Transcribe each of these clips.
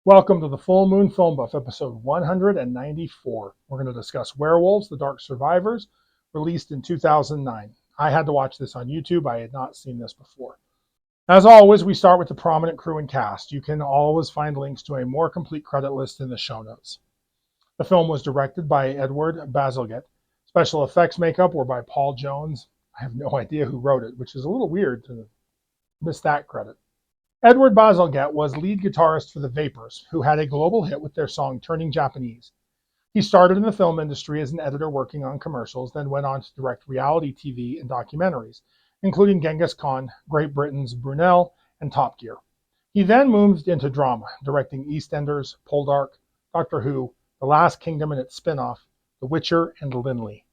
Welcome to the Full Moon Film Buff, episode 194. We're going to discuss Werewolves, The Dark Survivors, released in 2009. I had to watch this on YouTube. I had not seen this before. As always, we start with the prominent crew and cast. You can always find links to a more complete credit list in the show notes. The film was directed by Edward Bazalgette. Special effects makeup were by Paul Jones. I have no idea who wrote it, which is a little weird to miss that credit. Edward Bazalgette was lead guitarist for the Vapors, who had a global hit with their song Turning Japanese. He started in the film industry as an editor working on commercials, then went on to direct reality TV and documentaries, including Genghis Khan, Great Britain's Brunel, and Top Gear. He then moved into drama, directing EastEnders, Poldark, Doctor Who, The Last Kingdom and its spin-off, The Witcher, and Linley.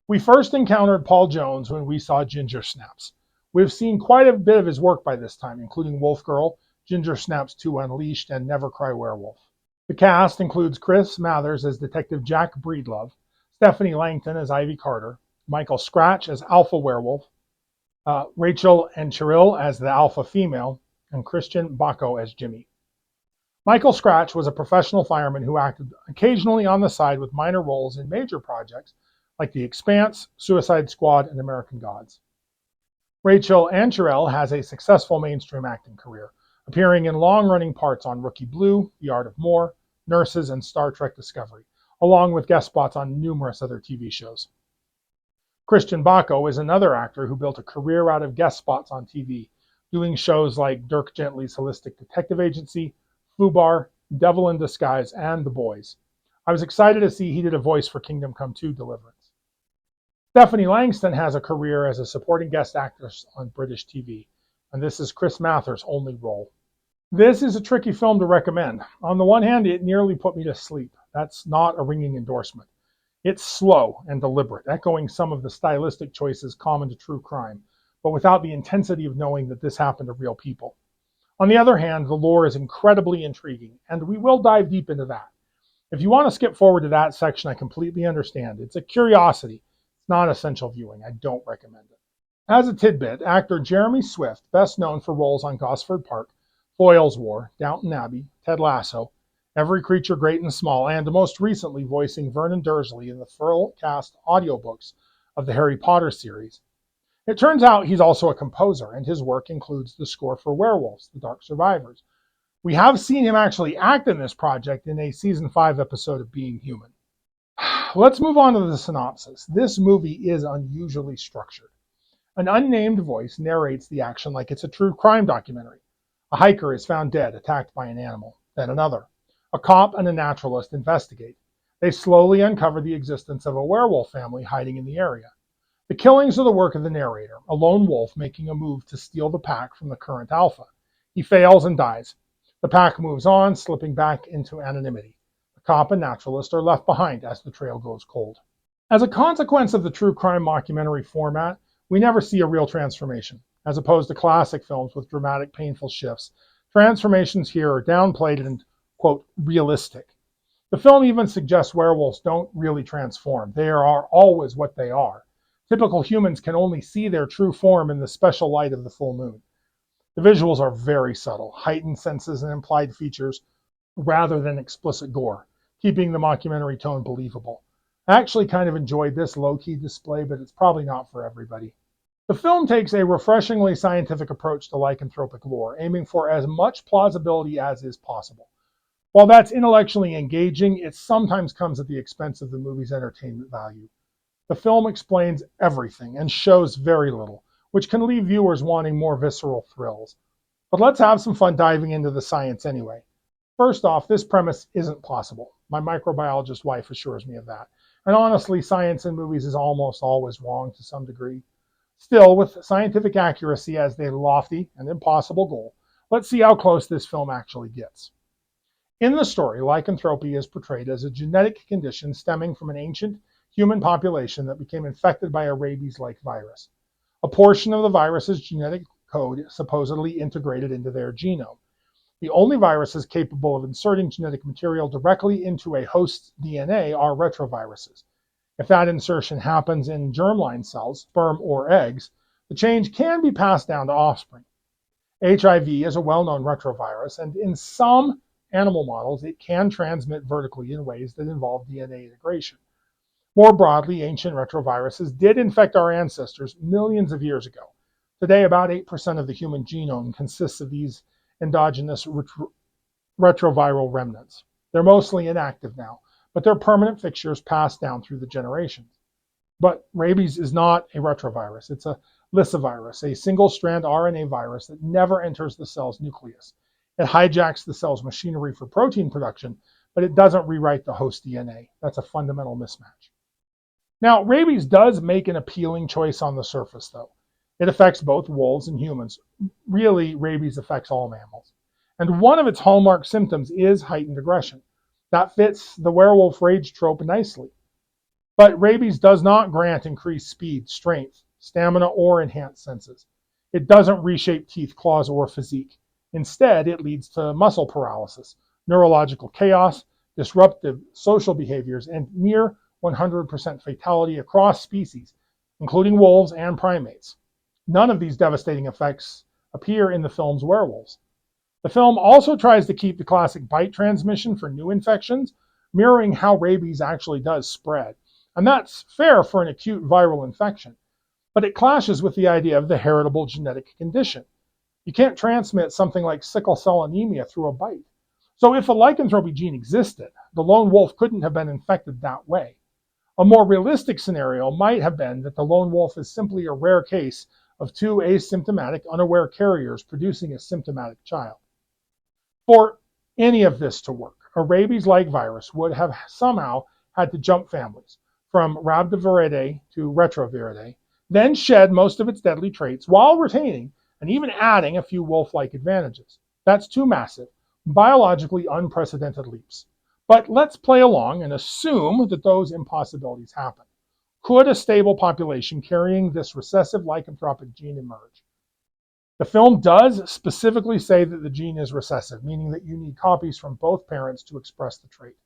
We first encountered Paul Jones when we saw Ginger Snaps. We've seen quite a bit of his work by this time, including Wolf Girl, Ginger Snaps 2 Unleashed, and Never Cry Werewolf. The cast includes Chris Mathers as Detective Jack Breedlove, Stephanie Langton as Ivy Carter, Michael Scratch as Alpha Werewolf, Rachel and Cheryl as the Alpha Female, and Christian Bacco as Jimmy. Michael Scratch was a professional fireman who acted occasionally on the side with minor roles in major projects like The Expanse, Suicide Squad, and American Gods. Rachel Ancherel has a successful mainstream acting career, appearing in long-running parts on Rookie Blue, The Art of More, Nurses, and Star Trek Discovery, along with guest spots on numerous other TV shows. Christian Bacco is another actor who built a career out of guest spots on TV, doing shows like Dirk Gently's Holistic Detective Agency, Fubar, Devil in Disguise, and The Boys. I was excited to see he did a voice for Kingdom Come 2 Deliverance. Stephanie Langston has a career as a supporting guest actress on British TV, and this is Chris Mathers' only role. This is a tricky film to recommend. On the one hand, it nearly put me to sleep. That's not a ringing endorsement. It's slow and deliberate, echoing some of the stylistic choices common to true crime, but without the intensity of knowing that this happened to real people. On the other hand, the lore is incredibly intriguing, and we will dive deep into that. If you want to skip forward to that section, I completely understand. It's a curiosity. Not essential viewing. I don't recommend it. As a tidbit, actor Jeremy Swift, best known for roles on Gosford Park, Foyle's War, Downton Abbey, Ted Lasso, Every Creature Great and Small, and most recently voicing Vernon Dursley in the full cast audiobooks of the Harry Potter series. It turns out he's also a composer, and his work includes the score for Werewolves, The Dark Survivors. We have seen him actually act in this project in a season 5 episode of Being Human. Let's move on to the synopsis. This movie is unusually structured. An unnamed voice narrates the action like it's a true crime documentary. A hiker is found dead, attacked by an animal. Then another. A cop and a naturalist investigate. They slowly uncover the existence of a werewolf family hiding in the area. The killings are the work of the narrator, a lone wolf making a move to steal the pack from the current alpha. He fails and dies. The pack moves on, slipping back into anonymity. Cop and naturalist are left behind as the trail goes cold. As a consequence of the true crime mockumentary format, we never see a real transformation. As opposed to classic films with dramatic, painful shifts, transformations here are downplayed and, quote, realistic. The film even suggests werewolves don't really transform. They are always what they are. Typical humans can only see their true form in the special light of the full moon. The visuals are very subtle, heightened senses and implied features rather than explicit gore, keeping the mockumentary tone believable. I actually kind of enjoyed this low-key display, but it's probably not for everybody. The film takes a refreshingly scientific approach to lycanthropic lore, aiming for as much plausibility as is possible. While that's intellectually engaging, it sometimes comes at the expense of the movie's entertainment value. The film explains everything and shows very little, which can leave viewers wanting more visceral thrills. But let's have some fun diving into the science anyway. First off, this premise isn't possible. My microbiologist wife assures me of that. And honestly, science in movies is almost always wrong to some degree. Still, with scientific accuracy as the lofty and impossible goal, let's see how close this film actually gets. In the story, lycanthropy is portrayed as a genetic condition stemming from an ancient human population that became infected by a rabies-like virus. A portion of the virus's genetic code supposedly integrated into their genome. The only viruses capable of inserting genetic material directly into a host's DNA are retroviruses. If that insertion happens in germline cells, sperm or eggs, the change can be passed down to offspring. HIV is a well-known retrovirus, and in some animal models, it can transmit vertically in ways that involve DNA integration. More broadly, ancient retroviruses did infect our ancestors millions of years ago. Today, about 8% of the human genome consists of these endogenous retroviral remnants. They're mostly inactive now, but they're permanent fixtures passed down through the generations. But rabies is not a retrovirus. It's a lysovirus, a single-strand RNA virus that never enters the cell's nucleus. It hijacks the cell's machinery for protein production, but it doesn't rewrite the host DNA. That's a fundamental mismatch. Now, rabies does make an appealing choice on the surface, though. It affects both wolves and humans. Really, rabies affects all mammals. And one of its hallmark symptoms is heightened aggression. That fits the werewolf rage trope nicely. But rabies does not grant increased speed, strength, stamina, or enhanced senses. It doesn't reshape teeth, claws, or physique. Instead, it leads to muscle paralysis, neurological chaos, disruptive social behaviors, and near 100% fatality across species, including wolves and primates. None of these devastating effects appear in the film's Werewolves. The film also tries to keep the classic bite transmission for new infections, mirroring how rabies actually does spread. And that's fair for an acute viral infection. But it clashes with the idea of the heritable genetic condition. You can't transmit something like sickle cell anemia through a bite. So if a lycanthropy gene existed, the lone wolf couldn't have been infected that way. A more realistic scenario might have been that the lone wolf is simply a rare case of two asymptomatic, unaware carriers producing a symptomatic child. For any of this to work, a rabies-like virus would have somehow had to jump families, from Rhabdoviridae to Retroviridae, then shed most of its deadly traits while retaining and even adding a few wolf-like advantages. That's two massive, biologically unprecedented leaps. But let's play along and assume that those impossibilities happen. Could a stable population carrying this recessive lycanthropic gene emerge? The film does specifically say that the gene is recessive, meaning that you need copies from both parents to express the trait.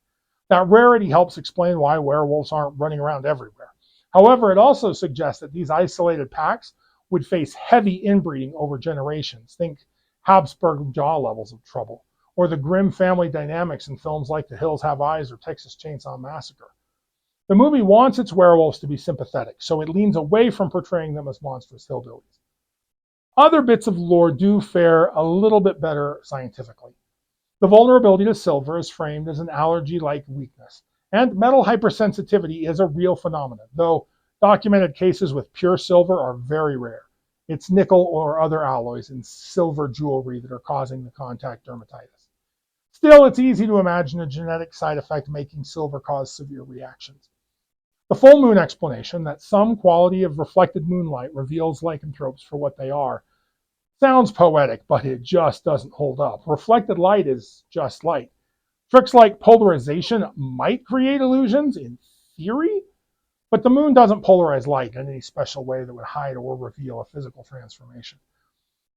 That rarity helps explain why werewolves aren't running around everywhere. However, it also suggests that these isolated packs would face heavy inbreeding over generations. Think Habsburg jaw levels of trouble, or the grim family dynamics in films like The Hills Have Eyes or Texas Chainsaw Massacre. The movie wants its werewolves to be sympathetic, so it leans away from portraying them as monstrous hillbillies. Other bits of lore do fare a little bit better scientifically. The vulnerability to silver is framed as an allergy-like weakness, and metal hypersensitivity is a real phenomenon, though documented cases with pure silver are very rare. It's nickel or other alloys in silver jewelry that are causing the contact dermatitis. Still, it's easy to imagine a genetic side effect making silver cause severe reactions. The full moon explanation that some quality of reflected moonlight reveals lycanthropes for what they are sounds poetic, but it just doesn't hold up. Reflected light is just light. Tricks like polarization might create illusions in theory, but the moon doesn't polarize light in any special way that would hide or reveal a physical transformation.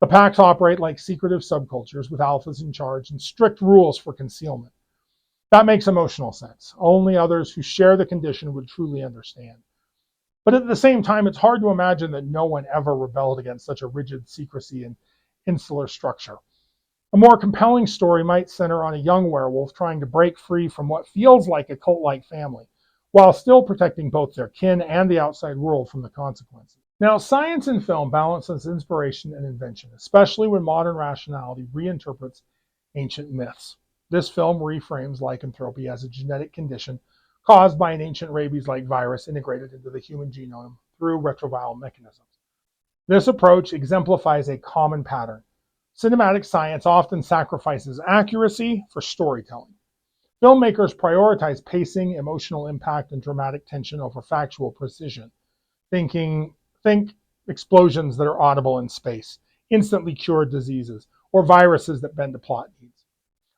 The packs operate like secretive subcultures with alphas in charge and strict rules for concealment. That makes emotional sense. Only others who share the condition would truly understand. But at the same time, it's hard to imagine that no one ever rebelled against such a rigid secrecy and insular structure. A more compelling story might center on a young werewolf trying to break free from what feels like a cult-like family, while still protecting both their kin and the outside world from the consequences. Now, science in film balances inspiration and invention, especially when modern rationality reinterprets ancient myths. This film reframes lycanthropy as a genetic condition caused by an ancient rabies-like virus integrated into the human genome through retroviral mechanisms. This approach exemplifies a common pattern. Cinematic science often sacrifices accuracy for storytelling. Filmmakers prioritize pacing, emotional impact, and dramatic tension over factual precision. Think explosions that are audible in space, instantly cured diseases, or viruses that bend to plot needs.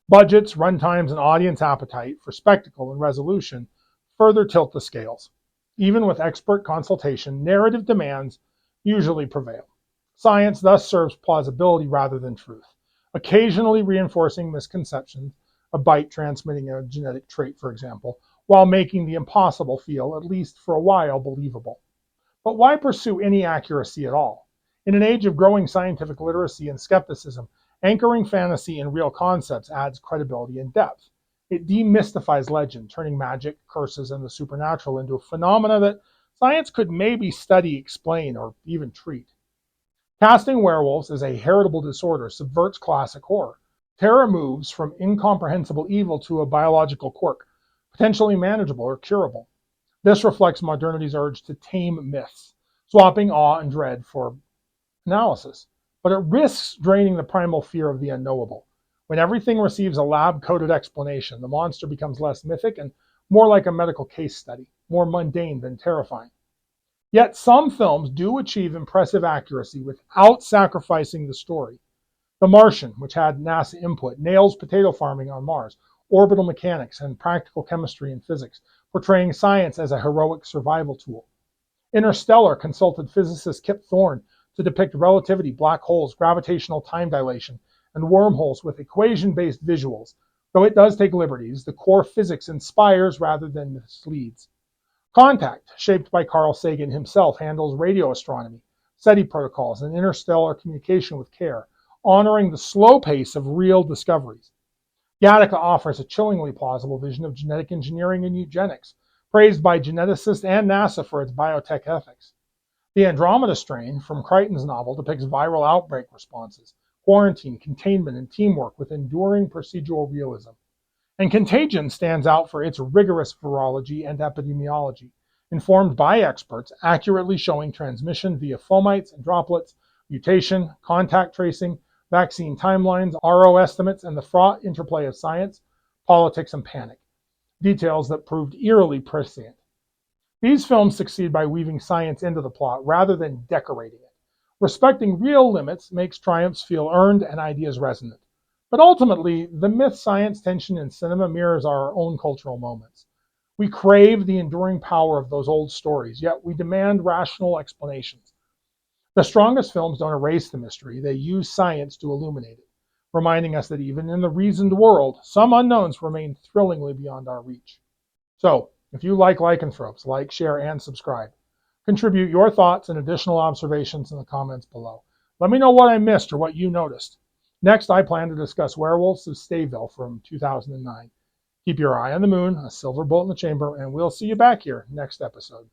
Budgets, runtimes, and audience appetite for spectacle and resolution further tilt the scales. Even with expert consultation, narrative demands usually prevail. Science thus serves plausibility rather than truth, occasionally reinforcing misconceptions, a bite transmitting a genetic trait, for example, while making the impossible feel, at least for a while, believable. But why pursue any accuracy at all? In an age of growing scientific literacy and skepticism, Anchoring fantasy in real concepts adds credibility and depth. It demystifies legend, turning magic, curses, and the supernatural into a phenomena that science could maybe study, explain, or even treat. Casting werewolves as a heritable disorder subverts classic horror. Terror moves from incomprehensible evil to a biological quirk, potentially manageable or curable. This reflects modernity's urge to tame myths, swapping awe and dread for analysis. But it risks draining the primal fear of the unknowable. When everything receives a lab-coated explanation, the monster becomes less mythic and more like a medical case study, more mundane than terrifying. Yet some films do achieve impressive accuracy without sacrificing the story. The Martian, which had NASA input, nails potato farming on Mars, orbital mechanics, and practical chemistry and physics, portraying science as a heroic survival tool. Interstellar consulted physicist Kip Thorne to depict relativity, black holes, gravitational time dilation, and wormholes with equation-based visuals. Though it does take liberties, the core physics inspires rather than misleads. Contact, shaped by Carl Sagan himself, handles radio astronomy, SETI protocols, and interstellar communication with care, honoring the slow pace of real discoveries. Gattaca offers a chillingly plausible vision of genetic engineering and eugenics, praised by geneticists and NASA for its biotech ethics. The Andromeda strain from Crichton's novel depicts viral outbreak responses, quarantine, containment, and teamwork with enduring procedural realism. And Contagion stands out for its rigorous virology and epidemiology, informed by experts, accurately showing transmission via fomites and droplets, mutation, contact tracing, vaccine timelines, RO estimates, and the fraught interplay of science, politics, and panic. Details that proved eerily prescient. These films succeed by weaving science into the plot rather than decorating it. Respecting real limits makes triumphs feel earned and ideas resonant. But ultimately, the myth-science tension in cinema mirrors our own cultural moments. We crave the enduring power of those old stories, yet we demand rational explanations. The strongest films don't erase the mystery, they use science to illuminate it, reminding us that even in the reasoned world, some unknowns remain thrillingly beyond our reach. So, if you like lycanthropes, like, share, and subscribe. Contribute your thoughts and additional observations in the comments below. Let me know what I missed or what you noticed. Next, I plan to discuss Werewolves of Staveville from 2009. Keep your eye on the moon, a silver bullet in the chamber, and we'll see you back here next episode.